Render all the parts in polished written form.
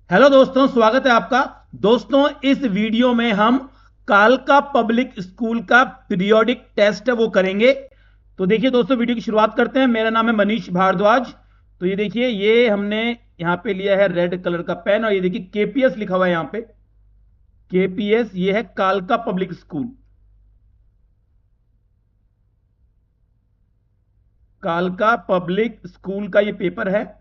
Hello दोस्तों, स्वागत है आपका। दोस्तों, इस वीडियो में हम कालका पब्लिक स्कूल का पीरियोडिक टेस्ट है वो करेंगे। तो देखिए दोस्तों, वीडियो की शुरुआत करते हैं। मेरा नाम है मनीष भारद्वाज। तो ये देखिए, ये हमने यहां पे लिया है रेड कलर का पेन, और ये देखिए केपीएस लिखा हुआ है यहां पे। केपीएस ये है कालका पब्लिक स्कूल। कालका पब्लिक स्कूल का ये पेपर है।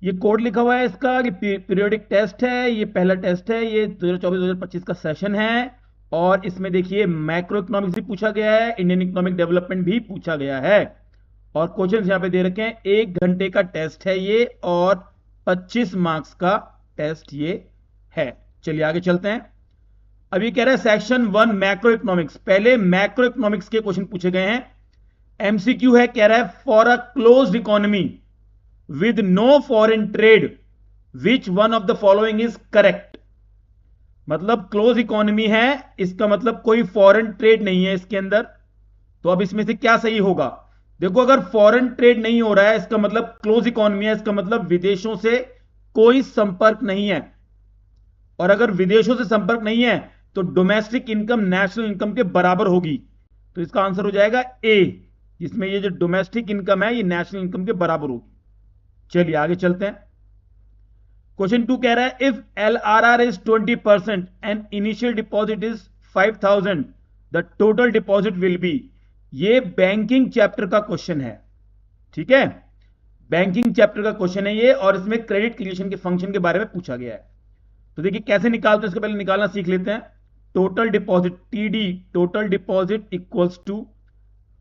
ये कोड लिखा हुआ है इसका कि पीरियोडिक टेस्ट है। ये पहला टेस्ट है, ये 2024-2025 का सेशन है। और इसमें देखिए मैक्रो इकोनॉमिक्स भी पूछा गया है, इंडियन इकोनॉमिक डेवलपमेंट भी पूछा गया है। और क्वेश्चंस यहां पे दे रखे हैं। 1 घंटे का टेस्ट है ये, और 25 मार्क्स का टेस्ट ये है। चलिए आगे चलते हैं। अब ये कह रहा है सेक्शन 1 मैक्रो इकोनॉमिक्स। पहले मैक्रो इकोनॉमिक्स के क्वेश्चन पूछे गए हैं। एमसीक्यू है, कह रहा है for a closed economy with no foreign trade which one of the following is correct। मतलब क्लोज इकोनॉमी है, इसका मतलब कोई फॉरेन ट्रेड नहीं है इसके अंदर। तो अब इसमें से क्या सही होगा? देखो, अगर फॉरेन ट्रेड नहीं हो रहा है इसका मतलब क्लोज इकोनॉमी है, इसका मतलब विदेशों से कोई संपर्क नहीं है। और अगर विदेशों से संपर्क नहीं है तो डोमेस्टिक इनकम नेशनल इनकम के बराबर होगी। तो इसका आंसर हो जाएगा ए, जिसमें ये जो डोमेस्टिक इनकम है ये नेशनल इनकम के बराबर होगी। चलिए आगे चलते हैं। क्वेश्चन 2 कह रहा है if LRR is 20% and initial deposit is 5,000 the total deposit will be. ये बैंकिंग चैप्टर का क्वेश्चन है, ठीक है। बैंकिंग चैप्टर का क्वेश्चन है ये, और इसमें क्रेडिट क्रिएशन के फंक्शन के बारे में पूछा गया है। तो देखिए कैसे निकालते हैं, इसको पहले निकालना सीख लेते हैं। Total deposit TD, total deposit equals to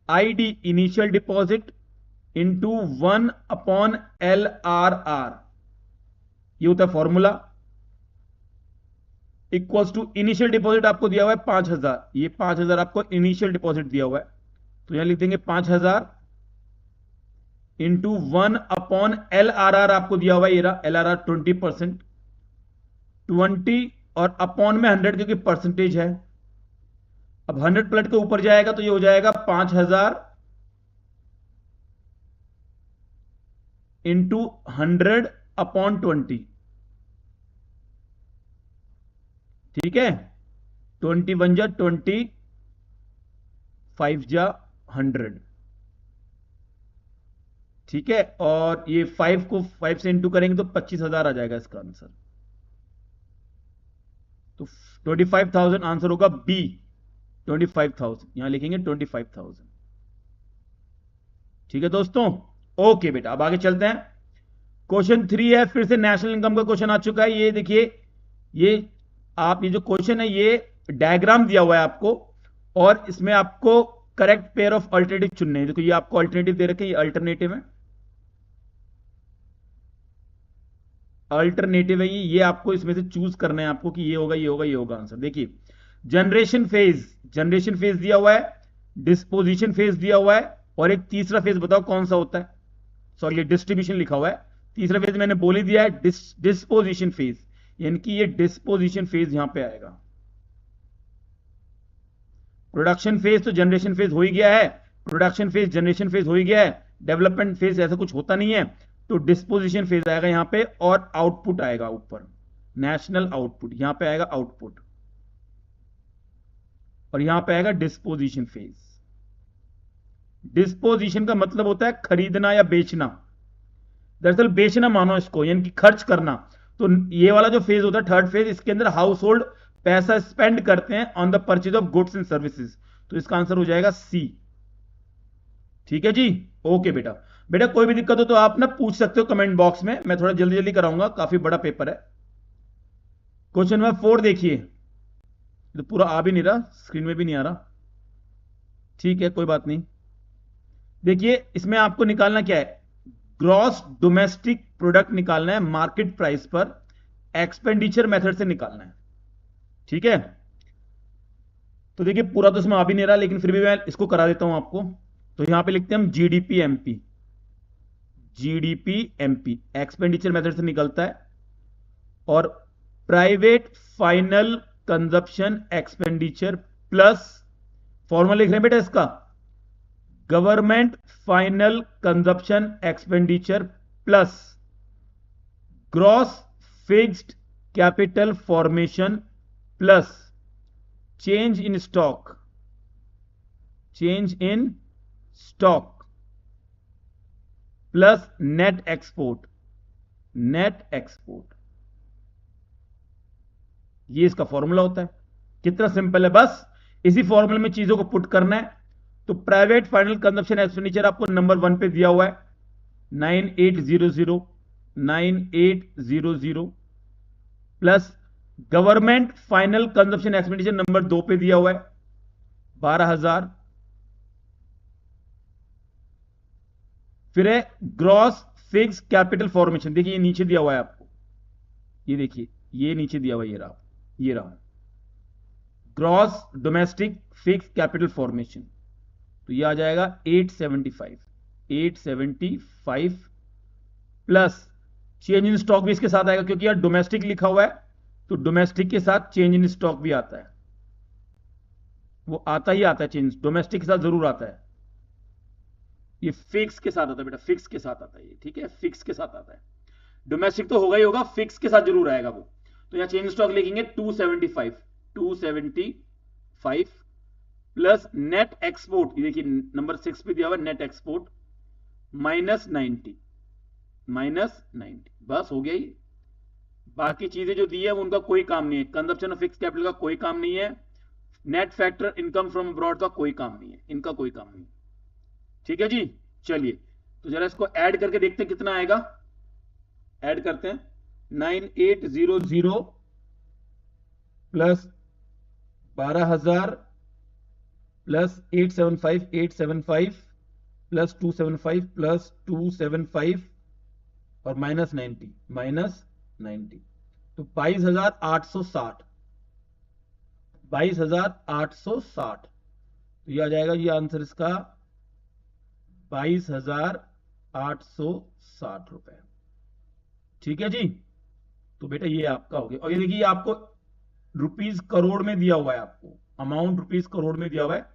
ID initial deposit into 1/LRR। ये होता है formula. Equals to initial deposit आपको दिया हुआ है 5,000, ये 5,000 आपको इनिशियल डिपॉजिट दिया हुआ है। तो यहां लिख देंगे 5,000 इंटू 1/LRR आपको दिया हुआ है, ये रहा LRR 20%। 20 और अपॉन में 100 क्योंकि परसेंटेज है। अब 100 पलट के ऊपर जाएगा तो ये हो जाएगा 5,000 इंटू 100/20। ठीक है, 21 जा 20, 5 जा 100। ठीक है, और ये 5 को 5 से इंटू करेंगे तो 25,000 आ जाएगा इसका आंसर। तो 25,000 आंसर होगा बी। 25,000 यहां लिखेंगे 25,000। ठीक है दोस्तों, ओके बेटा, अब आगे चलते हैं। क्वेश्चन 3 है, फिर से नेशनल इनकम का क्वेश्चन आ चुका है। ये देखिए, ये आप ये जो क्वेश्चन है ये डायग्राम दिया हुआ है आपको, और इसमें आपको करेक्ट पेयर ऑफ अल्टरनेटिव चुनने हैं। देखो ये आपको अल्टरनेटिव दे रखे हैं, ये अल्टरनेटिव है, अल्टरनेटिव है ये आपको इसमें से चूज करना है आपको कि ये होगा, ये होगा, ये होगा आंसर। देखिए जनरेशन फेज, जनरेशन फेज दिया हुआ है, डिस्पोजिशन फेज दिया हुआ है, और एक तीसरा फेज बताओ कौन सा होता है। सॉरी, ये डिस्ट्रीब्यूशन लिखा हुआ है। तीसरा फेज मैंने बोल ही दिया है, डिस्पोजिशन फेज, यानी कि ये डिस्पोजिशन फेज यहां पे आएगा। प्रोडक्शन फेज तो जनरेशन फेज हो ही गया है, प्रोडक्शन फेज जनरेशन फेज हो ही गया है, डेवलपमेंट फेज ऐसा कुछ होता नहीं है। तो डिस्पोजिशन फेज आएगा यहां पे, और आउटपुट आएगा ऊपर, नेशनल आउटपुट यहां पे आएगा आउटपुट, और यहां पे आएगा डिस्पोजिशन फेज। डिस्पोजिशन का मतलब होता है खरीदना या बेचना। दरअसल बेचना मानो इसको, यानी कि खर्च करना। तो ये वाला जो फेज होता है थर्ड फेज, इसके अंदर हाउस होल्ड पैसा स्पेंड करते हैं on the purchase of goods and services. तो इसका आंसर हो जाएगा सी। ठीक है जी, ओके बेटा। बेटा कोई भी दिक्कत हो तो आप ना पूछ सकते हो कमेंट बॉक्स में, मैं थोड़ा जल्दी जल्दी कराऊंगा, काफी बड़ा पेपर है। क्वेश्चन नंबर 4 देखिए, तो पूरा आ भी नहीं रहा, स्क्रीन में भी नहीं आ रहा। ठीक है, कोई बात नहीं। देखिए इसमें आपको निकालना क्या है, ग्रॉस डोमेस्टिक प्रोडक्ट निकालना है मार्केट प्राइस पर, एक्सपेंडिचर मेथड से निकालना है। ठीक है, तो देखिए पूरा तो इसमें आ भी नहीं रहा, लेकिन फिर भी मैं इसको करा देता हूं आपको। तो यहां पे लिखते हैं हम GDP MP, GDP MP expenditure method से निकलता है। और private final consumption expenditure plus, formula लिख रहे हैं बेटा इसका, government final consumption expenditure plus gross fixed capital formation plus change in stock, change in stock plus net export, net export, ये इसका फॉर्मूला होता है। कितना सिंपल है, बस इसी फॉर्मूले में चीजों को पुट करना है। तो प्राइवेट फाइनल कंजप्शन एक्सपेंडिचर आपको नंबर 1 पे दिया हुआ है 9800, 9800 plus government final consumption expenditure number 2 पे दिया हुआ है 12,000, फिर है ग्रॉस फिक्स कैपिटल फॉर्मेशन, देखिए ये नीचे दिया हुआ है आपको, ये देखिए ये नीचे दिया हुआ है, ये रहा gross domestic fix capital formation, तो ये आ जाएगा 875, 875 प्लस चेंज इन स्टॉक भी इसके साथ आएगा, क्योंकि यार डोमेस्टिक लिखा हुआ है तो डोमेस्टिक के साथ चेंज इन स्टॉक भी आता है, वो आता ही आता है, चेंज डोमेस्टिक के साथ जरूर आता है, ये फिक्स के साथ आता है बेटा, फिक्स के साथ आता है ये, ठीक है, फिक्स के साथ आता है, डोमेस्टिक तो होगा ही होगा, फिक्स के साथ जरूर आएगा वो। तो यहां चेंज स्टॉक लिखेंगे 275, 275 प्लस नेट एक्सपोर्ट, ये देखिए नंबर 6 पे दिया हुआ नेट एक्सपोर्ट -90, -90, बस हो गया ही। बाकी चीजें जो दी है उनका कोई काम नहीं है, कंजप्शन ऑफ फिक्स कैपिटल का कोई काम नहीं है, net factor income from abroad का कोई काम नहीं है, इनका कोई काम नहीं। ठीक है जी, चलिए तो जरा इसको ऐड करके देखते हैं कितना आएगा, ऐड करते हैं 9800 प्लस 12,000 प्लस 875, 875 प्लस 275 प्लस 275 और -90, -90, तो 22,860, 22,860, तो ये आ जाएगा, ये आंसर इसका 22,860 रुपए। ठीक है जी, तो बेटा ये आपका हो गया। और ये देखिए आपको रुपीज करोड़ में दिया हुआ है, आपको अमाउंट रुपीज करोड़ में दिया हुआ है,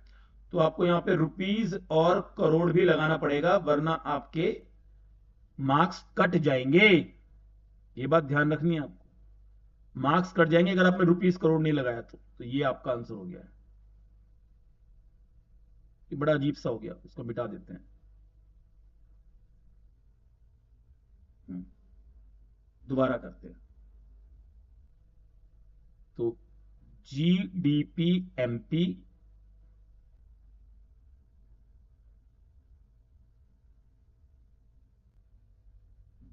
तो आपको यहां पे रुपीज और करोड़ भी लगाना पड़ेगा, वरना आपके मार्क्स कट जाएंगे, ये बात ध्यान रखनी है आपको, मार्क्स कट जाएंगे अगर आपने रुपीज करोड़ नहीं लगाया तो ये आपका आंसर हो गया है। ये बड़ा अजीब सा हो गया, इसको मिटा देते हैं, दोबारा करते हैं। तो GDP MP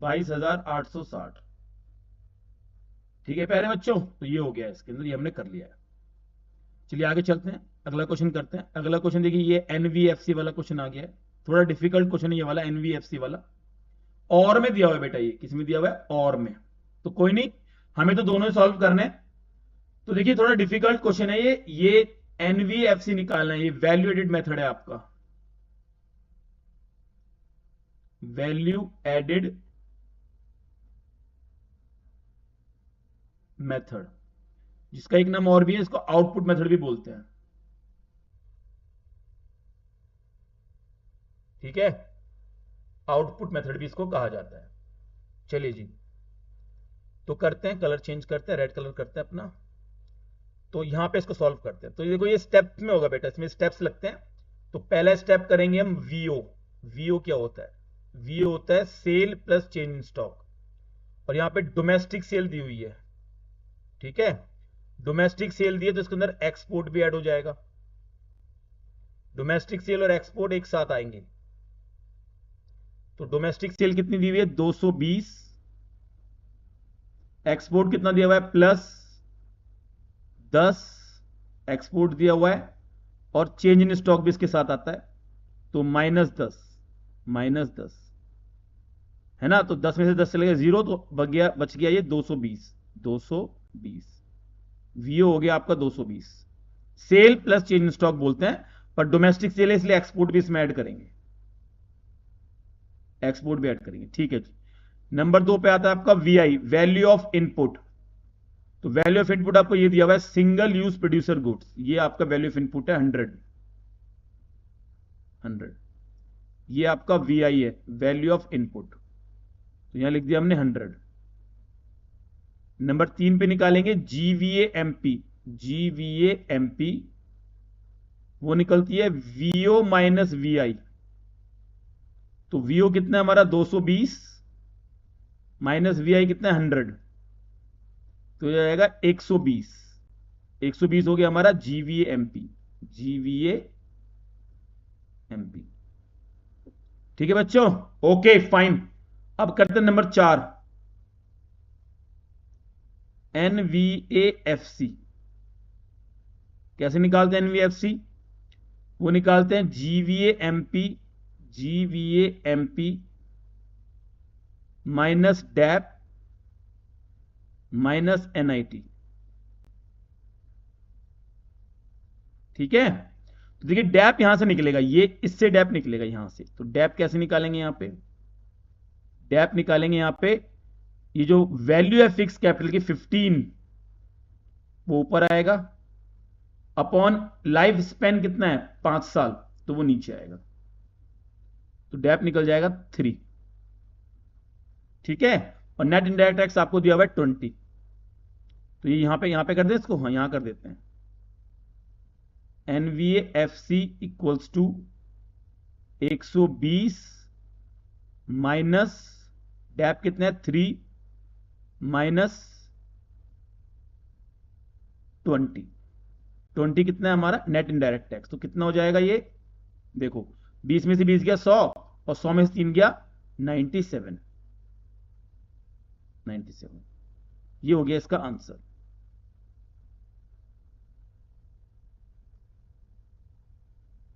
22,860, ठीक है प्यारे बच्चों, तो ये हो गया, इसके अंदर ये हमने कर लिया है। चलिए आगे चलते हैं, अगला क्वेश्चन करते हैं। अगला क्वेश्चन देखिए, ये NVFC वाला क्वेश्चन आ गया है, थोड़ा डिफिकल्ट क्वेश्चन है ये वाला, NVFC वाला, और में दिया हुआ है बेटा, ये किस में दिया हुआ है, और में, तो कोई नहीं, हमें तो दोनों ही सॉल्व करने हैं। तो देखिए थोड़ा डिफिकल्ट क्वेश्चन है ये NVFC निकालना है, ये वैल्यू एडेड मेथड है आपका, वैल्यू एडेड मेथड, जिसका एक नाम और भी है, इसको आउटपुट मेथड भी बोलते हैं, ठीक है, आउटपुट मेथड भी इसको कहा जाता है। चलिए जी, तो करते हैं, कलर चेंज करते हैं, रेड कलर करते हैं अपना, तो यहां पे इसको सॉल्व करते हैं। तो देखो ये स्टेप में होगा बेटा, इसमें स्टेप्स लगते हैं। तो पहला स्टेप करेंगे हम VO, VO क्या होता है, VO होता है sale plus change in stock, और यहां पे डोमेस्टिक सेल दी हुई है, ठीक है, डोमेस्टिक सेल दी है तो इसके अंदर एक्सपोर्ट भी ऐड हो जाएगा, डोमेस्टिक सेल और एक्सपोर्ट एक साथ आएंगे। तो डोमेस्टिक सेल कितनी दी हुई है, 220, एक्सपोर्ट कितना दिया हुआ है, +10 एक्सपोर्ट दिया हुआ है, और चेंज इन स्टॉक भी इसके साथ आता है, तो -10, -10 है ना, तो 10 में से 10 चलेगा 0, तो बच गया ये 220, 220 VO हो गया आपका 220, sale plus change in stock बोलते हैं, पर डोमेस्टिक सेल है इसलिए एक्सपोर्ट भी इसमें ऐड करेंगे, एक्सपोर्ट भी ऐड करेंगे, ठीक है जी। नंबर 2 पे आता है आपका VI, वैल्यू ऑफ इनपुट, तो वैल्यू ऑफ इनपुट आपको ये दिया हुआ है सिंगल यूज प्रोड्यूसर गुड्स, ये आपका वैल्यू ऑफ इनपुट है 100, ये आपका VI है, वैल्यू ऑफ इनपुट, तो यहां लिख दिया हमने 100, नंबर 3 पे निकालेंगे जीवीए एमपी, जीवीए एमपी वो निकलती है वीओ माइनस वीआई। तो वीओ कितना है हमारा 220 माइनस वीआई कितना है 100, तो ये जाएगा 120। 120 हो गया हमारा जीवीए एमपी, जीवीए एमपी। ठीक है बच्चों, ओके फाइन। अब करते हैं नंबर 4, एनवीएएफसी। कैसे निकालते हैं एनवीएफसी? वो निकालते हैं GVA MP, GVA MP minus dep minus NIT. ठीक है, तो देखिए डैप यहां से निकलेगा, ये इससे डैप निकलेगा यहां से। तो डैप कैसे निकालेंगे? यहां पे डैप निकालेंगे, यहां पे ये जो वैल्यू है फिक्स कैपिटल की 15 वो ऊपर आएगा, अपॉन लाइफ स्पेन कितना है 5 साल, तो वो नीचे आएगा। तो डैप निकल जाएगा 3। ठीक है, और नेट इनडायरेक्ट टैक्स आपको दिया हुआ है 20। तो ये यहां पे कर दे इसको, हाँ यहां कर देते हैं। NVFC equals to 120 minus dep कितना है 3 माइनस 20 कितना है हमारा नेट इनडायरेक्ट टैक्स। तो कितना हो जाएगा ये? देखो 20 में से 20 गया 100, और 100 में से 3 गया 97। ये हो गया इसका आंसर।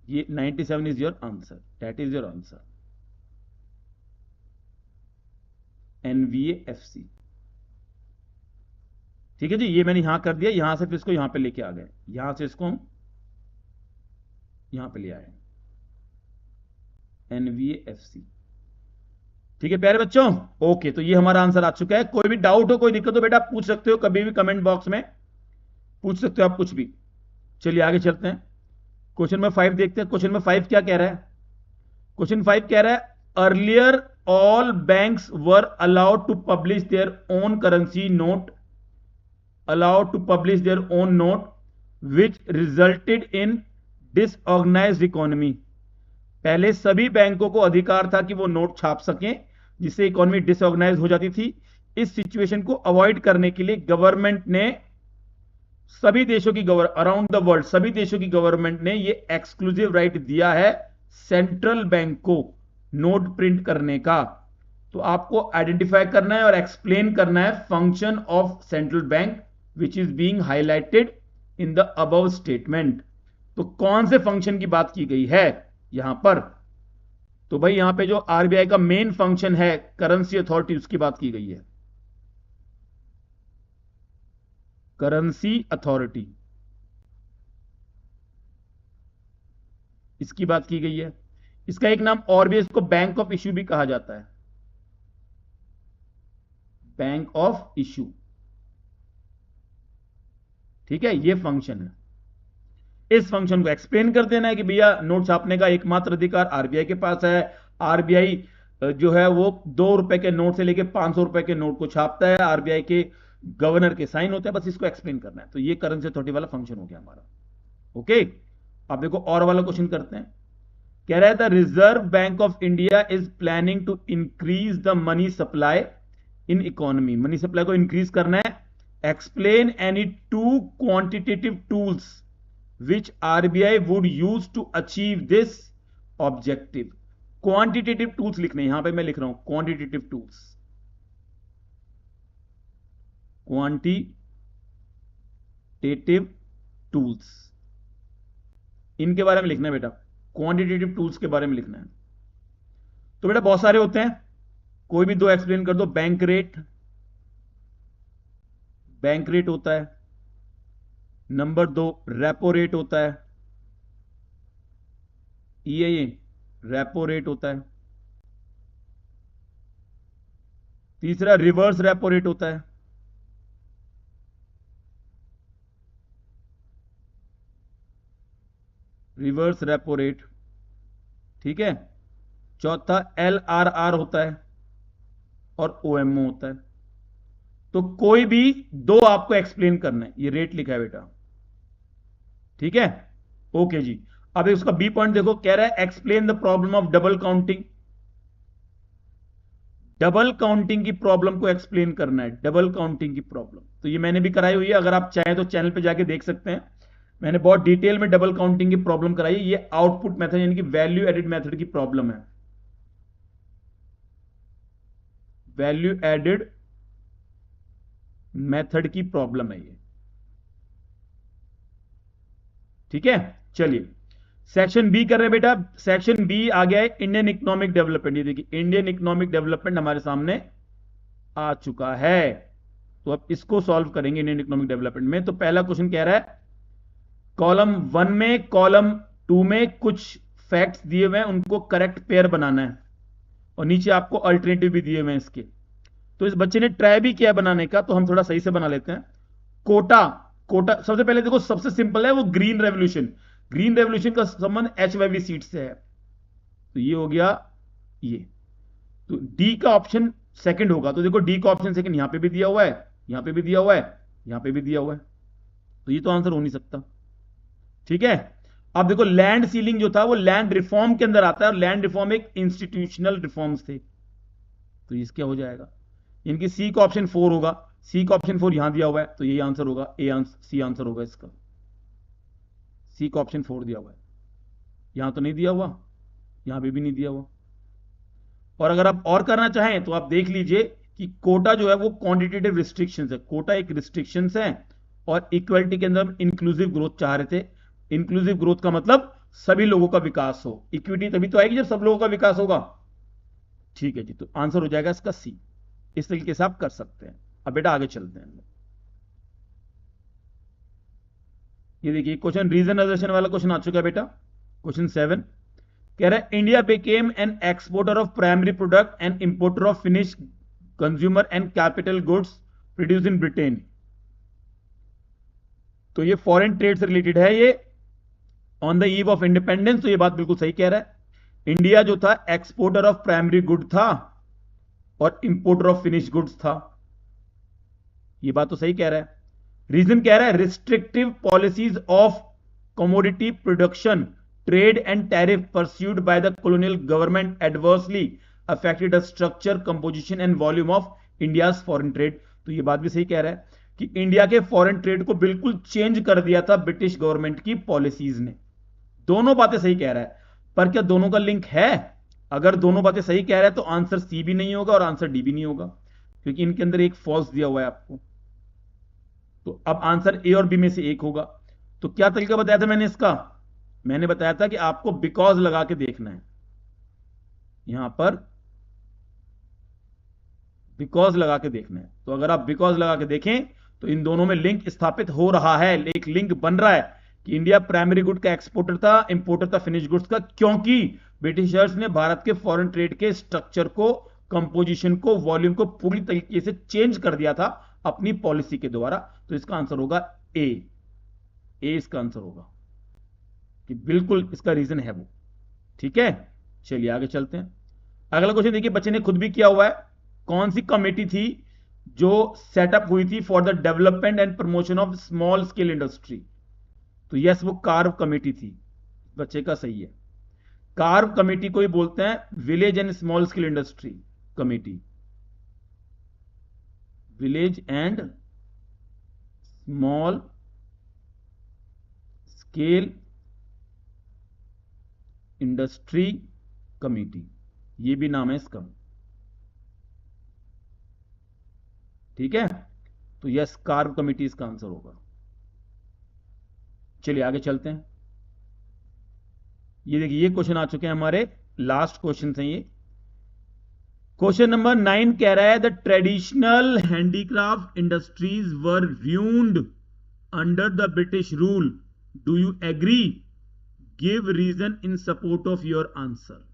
ये 97 is your answer, that is your answer, NBFC. ठीक है जी, ये मैंने यहां कर दिया, यहां से फिर इसको यहां पे लेके आ गए, यहां से इसको हम यहां पे ले आए, एनवीएफसी। ठीक है प्यारे बच्चों, ओके, तो ये हमारा आंसर आ चुका है। कोई भी डाउट हो, कोई दिक्कत हो बेटा आप पूछ सकते हो, कभी भी कमेंट बॉक्स में पूछ सकते हो आप कुछ भी। चलिए आगे चलते हैं, क्वेश्चन नंबर 5 देखते हैं। क्वेश्चन नंबर 5 क्या कह रहा है? क्वेश्चन 5 कह रहा है earlier all banks were allowed to publish their own currency note, allowed to publish their own note, which resulted in disorganized economy। पहले सभी बैंकों को अधिकार था कि वो नोट छाप सकें, जिससे इकोनॉमी डिसऑर्गेनाइज हो जाती थी। इस सिचुएशन को अवॉइड करने के लिए गवर्नमेंट ने सभी देशों की अराउंड द वर्ल्ड सभी देशों की गवर्नमेंट ने ये एक्सक्लूसिव राइट दिया है सेंट्रल बैंक को नोट प्रिंट करने का। तो आपको आइडेंटिफाई करना है और एक्सप्लेन करना है function of central bank which is being highlighted in the above statement। तो कौन से फंक्शन की बात की गई है यहां पर? तो भाई यहां पे जो आरबीआई का मेन फंक्शन है करेंसी अथॉरिटी, उसकी बात की गई है, करेंसी अथॉरिटी, इसकी बात की गई है। इसका एक नाम और भी है, इसको बैंक ऑफ इश्यू भी कहा जाता है, बैंक ऑफ इश्यू। ठीक है, ये फंक्शन है। इस फंक्शन को एक्सप्लेन कर देना है कि भैया नोट छापने का एकमात्र अधिकार आरबीआई के पास है। आरबीआई जो है वो 2 रुपए के नोट से लेके 500 रुपए के नोट को छापता है, आरबीआई के गवर्नर के साइन होते हैं, बस इसको एक्सप्लेन करना है। तो ये करेंसी अथॉरिटी वाला फंक्शन हो गया हमारा। ओके, अब देखो और वाला क्वेश्चन करते हैं। कह रहा है the Reserve Bank of India is planning to increase the money supply in economy. Money supply को इंक्रीज करना है। Explain any 2 quantitative tools which RBI would use to achieve this objective। Quantitative tools लिखने, यहां पे मैं लिख रहा हूं क्वांटिटेटिव टूल्स, क्वांटिटेटिव टूल्स, इनके बारे में लिखना है बेटा, क्वांटिटेटिव टूल्स के बारे में लिखना है। तो बेटा बहुत सारे होते हैं, कोई भी 2 एक्सप्लेन कर दो। बैंक रेट, बैंक रेट होता है। नंबर 2 रेपो रेट होता है, ये रेपो रेट होता है। तीसरा रिवर्स रेपो रेट होता है। रिवर्स रेपो रेट, ठीक है। चौथा एलआरआर होता है और ओएमओ होता है। तो कोई भी दो आपको एक्सप्लेन करना है। ये रेट लिखा है बेटा, ठीक है, ओके जी। अब इसका बी पॉइंट देखो, कह रहा है explain the problem of double counting. Double counting की प्रॉब्लम को एक्सप्लेन करना है, डबल काउंटिंग की प्रॉब्लम। तो ये मैंने भी कराई हुई है, अगर आप चाहें तो चैनल पे जाके देख सकते हैं। मैंने बहुत डिटेल में डबल काउंटिंग की प्रॉब्लम कराई है। ये आउटपुट मेथड यानी कि वैल्यू एडिड मेथड की प्रॉब्लम है, वैल्यू एडिड मेथड की प्रॉब्लम है ये, ठीक है। चलिए सेक्शन बी कर रहे हैं बेटा। सेक्शन बी आ गया है इंडियन इकोनॉमिक डेवलपमेंट। ये देखिए इंडियन इकोनॉमिक डेवलपमेंट हमारे सामने आ चुका है। तो अब इसको सॉल्व करेंगे इंडियन इकोनॉमिक डेवलपमेंट में। तो पहला क्वेश्चन कह रहा है कॉलम 1 में कॉलम 2 में कुछ फैक्ट्स दिए हुए हैं, उनको करेक्ट पेयर बनाना है, और नीचे आपको अल्टरनेटिव भी दिए हुए हैं इसके। तो इस बच्चे ने ट्राई भी किया बनाने का, तो हम थोड़ा सही से बना लेते हैं। कोटा, कोटा सबसे पहले देखो सबसे सिंपल है वो ग्रीन रेवोल्यूशन। ग्रीन रेवोल्यूशन का संबंध एचवाईवी सीट से है, तो ये हो गया ये। तो डी का ऑप्शन सेकंड होगा। तो देखो डी का ऑप्शन सेकंड यहां पे भी दिया हुआ है, यहां पे भी दिया हुआ है, यहां पे भी दिया हुआ है, तो ये तो आंसर हो नहीं सकता, ठीक है। अब देखो लैंड सीलिंग जो था वो लैंड रिफॉर्म के अंदर आता है, और लैंड रिफॉर्म एक इंस्टीट्यूशनल रिफॉर्म्स थे, तो ये क्या हो जाएगा, इनकी सी का ऑप्शन 4 होगा। सी का ऑप्शन 4 यहां दिया हुआ है, तो यही आंसर होगा, ए आंसर, सी आंसर होगा इसका। सी का ऑप्शन 4 दिया हुआ है, यहां तो नहीं दिया हुआ, यहां पे भी नहीं दिया हुआ। और अगर आप और करना चाहें तो आप देख लीजिए कि कोटा जो है वो क्वांटिटेटिव रिस्ट्रिक्शंस है, कोटा एक रिस्ट्रिक्शंस है, और इक्वलिटी के अंदर इंक्लूसिव ग्रोथ चाह रहे थे। इंक्लूसिव ग्रोथ का मतलब सभी लोगों का विकास हो, इक्विटी तभी तो आएगी जब सब लोगों का विकास होगा, ठीक है जी। तो आंसर हो जाएगा इसका सी। इस तरीके से आप कर सकते हैं। अब बेटा आगे चलते हैं। ये देखिए क्वेश्चन रीजनलाइजेशन वाला क्वेश्चन आ चुका है बेटा, क्वेश्चन 7 कह रहा है India became an exporter of primary product and importer of finish consumer and capital goods produce in Britain. तो ये फॉरेन ट्रेड से रिलेटेड है, ये on the eve of independence. तो ये बात बिल्कुल सही कह रहा है। इंडिया जो था एक्सपोर्टर ऑफ प्राइमरी गुड था और इंपोर्टर ऑफ फिनिश गुड्स था, ये बात तो सही कह रहा है। रीजन कह रहा है restrictive policies of commodity production trade and tariff pursued by the colonial government adversely affected the structure, composition and volume of India's foreign trade। तो ये बात भी सही कह रहा है कि इंडिया के फॉरेन ट्रेड को बिल्कुल चेंज कर दिया था ब्रिटिश गवर्नमेंट की पॉलिसीज ने। दोनों बातें सही कह रहा है, पर क्या दोनों का लिंक है? अगर दोनों बातें सही कह रहा है तो आंसर सी भी नहीं होगा और आंसर डी भी नहीं होगा, क्योंकि इनके अंदर एक फॉल्स दिया हुआ है आपको। तो अब आंसर ए और बी में से एक होगा। तो क्या तरीका बताया था मैंने इसका? मैंने बताया था कि आपको बिकॉज लगा के देखना है, यहां पर बिकॉज लगा के देखना है। तो अगर आप बिकॉज लगा के देखें तो इन दोनों में लिंक स्थापित हो रहा है, एक लिंक बन रहा है कि इंडिया प्राइमरी गुड का एक्सपोर्टर था, इंपोर्टर था फिनिश गुड्स का, क्योंकि ब्रिटिशर्स ने भारत के फॉरेन ट्रेड के स्ट्रक्चर को, कंपोजिशन को, वॉल्यूम को पूरी तरीके से चेंज कर दिया था अपनी पॉलिसी के द्वारा। तो इसका आंसर होगा ए, ए इसका आंसर होगा, कि बिल्कुल इसका रीजन है वो, ठीक है। चलिए आगे चलते हैं। अगला क्वेश्चन देखिए बच्चे ने खुद भी किया हुआ है। कौन सी कमेटी थी जो सेटअप हुई थी for the development and promotion of small scale industry? तो यस, वो कार्व कमेटी थी। बच्चे का सही है। कार्व कमेटी को ही बोलते हैं village and small scale industry committee, village and small scale industry committee, ये भी नाम है इसका, ठीक है। तो यस, कार्व कमेटी इसका आंसर होगा। चलिए आगे चलते हैं। ये देखिए ये क्वेश्चन आ चुके हैं हमारे, लास्ट क्वेश्चन है ये। क्वेश्चन नंबर 9 कह रहा है the traditional handicraft industries were ruined under the British rule, do you agree, give reason in support of your answer.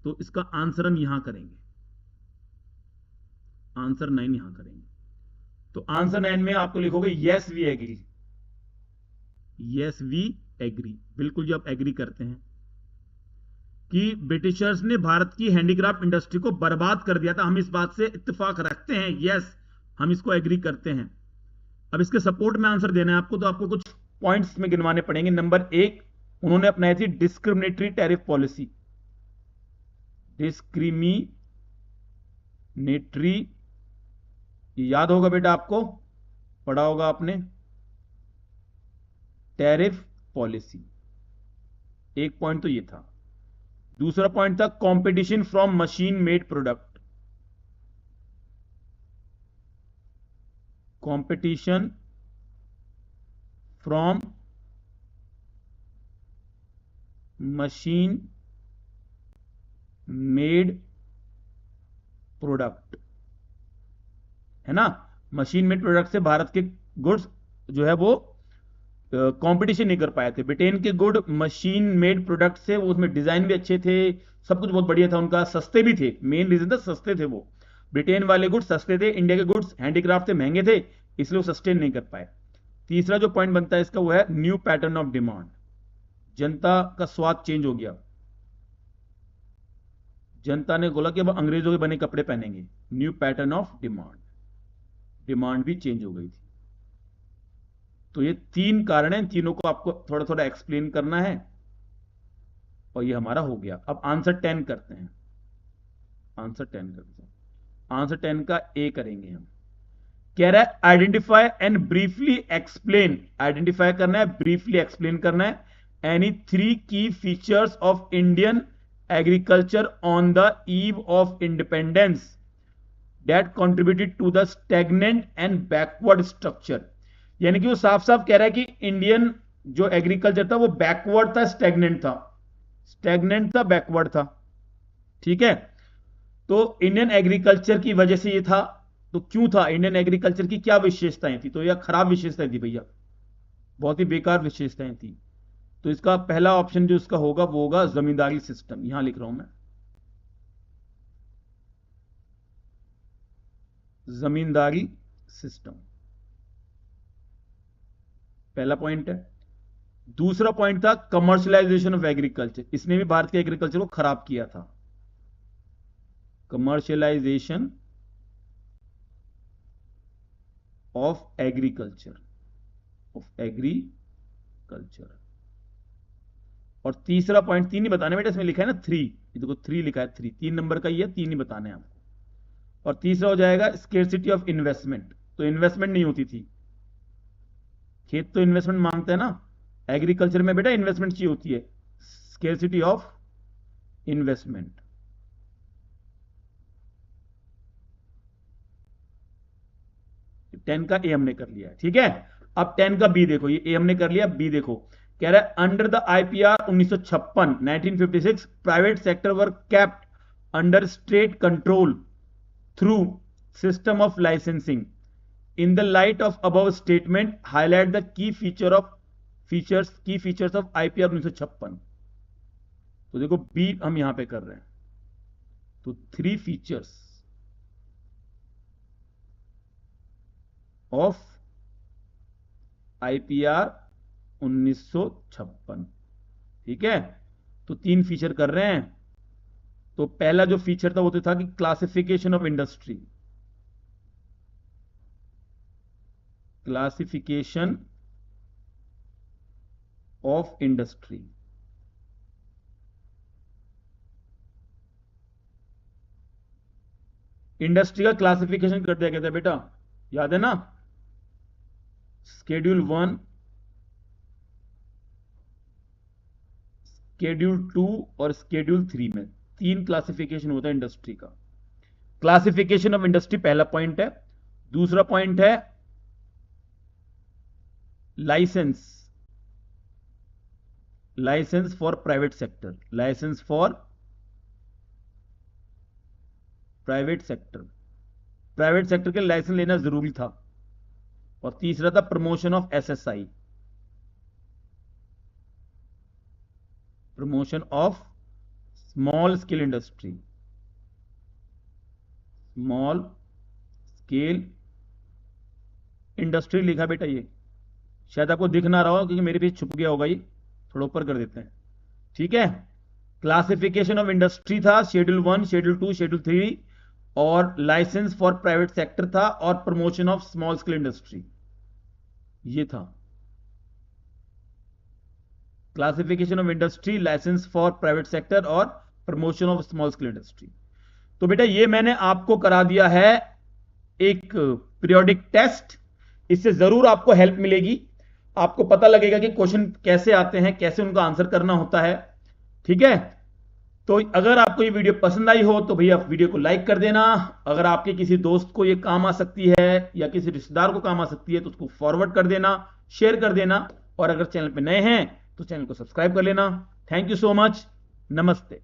तो इसका आंसर हम यहां करेंगे, आंसर 9 यहां करेंगे। तो आंसर 9 में आपको लिखोगे yes we agree, yes we agree, बिल्कुल जी आप एग्री करते हैं कि ब्रिटिशर्स ने भारत की हैंडीक्राफ्ट इंडस्ट्री को बर्बाद कर दिया था। हम इस बात से इत्तेफाक रखते हैं, यस हम इसको एग्री करते हैं। अब इसके सपोर्ट में आंसर देना है आपको, तो आपको कुछ पॉइंट्स में गिनवाने पड़ेंगे। नंबर 1, उन्होंने अपनाई थी डिस्क्रिमिनेटरी टैरिफ पॉलिसी। डिस्क्रिमिनेटरी, याद होगा बेटा आपको, पढ़ा होगा आपने, टैरिफ पॉलिसी। एक पॉइंट तो ये था। दूसरा पॉइंट था competition from machine made product. Competition from machine made product, है ना। मशीन मेड प्रोडक्ट से भारत के गुड्स जो है वो कंपटीशन नहीं कर पाए थे। ब्रिटेन के गुड मशीन मेड प्रोडक्ट से, वो उसमें डिजाइन भी अच्छे थे, सब कुछ बहुत बढ़िया था उनका, सस्ते भी थे। मेन रीजन था सस्ते थे वो। ब्रिटेन वाले गुड्स सस्ते थे, इंडिया के गुड्स हैंडीक्राफ्ट थे, महंगे थे, इसलिए वो सस्टेन नहीं कर पाए। तीसरा जो पॉइंट बनता है इसका वो है न्यू पैटर्न ऑफ डिमांड। जनता का स्वाद चेंज हो गया, जनता ने बोला कि अब अंग्रेजों के बने कपड़े पहनेंगे। New pattern of demand, demand भी चेंज हो गई थी। तो ये 3 कारण हैं, तीनों को आपको थोड़ा थोड़ा एक्सप्लेन करना है, और ये हमारा हो गया। अब आंसर 10 करते हैं। आंसर 10 करते हैं। आंसर 10 का ए करेंगे हम। कह रहा है identify and briefly explain, identify करना है, ब्रीफली एक्सप्लेन करना है any 3 key features of Indian agriculture on the eve of independence that contributed to the stagnant and backward structure. यानी कि वो साफ साफ कह रहा है कि इंडियन जो एग्रीकल्चर था वो बैकवर्ड था, स्टैग्नेंट था, स्टैग्नेंट था, बैकवर्ड था। ठीक है, तो इंडियन एग्रीकल्चर की वजह से ये था। तो क्यों था, इंडियन एग्रीकल्चर की क्या विशेषताएं थी? तो यह खराब विशेषताएं थी भैया, बहुत ही बेकार विशेषताएं थी। तो इसका पहला ऑप्शन जो इसका होगा वो होगा जमींदारी सिस्टम। यहां लिख रहा हूं मैं, जमींदारी सिस्टम, पहला पॉइंट है। दूसरा पॉइंट था कमर्शियलाइजेशन ऑफ एग्रीकल्चर, इसने भी भारत के एग्रीकल्चर को खराब किया था। Commercialisation of agriculture, of agriculture. और तीसरा पॉइंट, 3 ही बताने बेटा, इसमें लिखा है ना 3, ये देखो 3 लिखा है, 3 नंबर का ही है, 3 ही बताने हैं आपको। और तीसरा हो जाएगा स्केर्सिटी ऑफ इन्वेस्टमेंट, तो इन्वेस्टमेंट नहीं होती थी। खेत तो इन्वेस्टमेंट मांगते हैं ना, एग्रीकल्चर में बेटा इन्वेस्टमेंट चाहिए होती है, स्केर्सिटी ऑफ इन्वेस्टमेंट। टेन का ए हमने कर लिया है, ठीक है। अब 10 का बी देखो, ये ए हमने कर लिया, बी देखो। कह रहा है under the IPR 1956 1956 private sector were kept under state control through system of licensing. In the light of above statement highlight the key features of IPR 1956। तो देखो बी हम यहां पे कर रहे हैं, तो 3 फीचर्स ऑफ आईपीआर 1956, ठीक है। तो 3 फीचर कर रहे हैं। तो पहला जो फीचर था वो तो था कि classification of industry, classification of industry. Industry का क्लासिफिकेशन कर दिया गया था बेटा, याद है ना, शेड्यूल 1, शेड्यूल 2 और शेड्यूल 3 में 3 क्लासिफिकेशन होता है इंडस्ट्री का। क्लासिफिकेशन ऑफ इंडस्ट्री पहला पॉइंट है। दूसरा पॉइंट है licence, licence for private sector, licence for private sector, private sector के लाइसेंस लेना जरूरी था। और तीसरा था promotion of SSI, promotion of small scale industry, small scale industry लिखा बेटा, ये शायद आपको दिख ना रहा हो क्योंकि मेरे पीछे छुप गया होगा, ये थोड़ा ऊपर कर देते हैं, ठीक है। क्लासिफिकेशन ऑफ इंडस्ट्री था शेड्यूल 1, शेड्यूल 2, शेड्यूल 3, और लाइसेंस फॉर प्राइवेट सेक्टर था, और promotion of small scale industry, ये था classification of industry, licence for private sector और promotion of small scale industry. तो बेटा ये मैंने आपको करा दिया है एक पीरियोडिक टेस्ट, इससे जरूर आपको हेल्प मिलेगी, आपको पता लगेगा कि क्वेश्चन कैसे आते हैं, कैसे उनका आंसर करना होता है। ठीक है, तो अगर आपको ये वीडियो पसंद आई हो तो भैया वीडियो को लाइक कर देना। अगर आपके किसी दोस्त को ये काम आ सकती है या किसी रिश्तेदार को काम आ सकती है तो उसको फॉरवर्ड कर देना, शेयर कर देना, और अगर चैनल पे नए हैं तो चैनल को सब्सक्राइब कर लेना। थैंक यू सो मच, नमस्ते।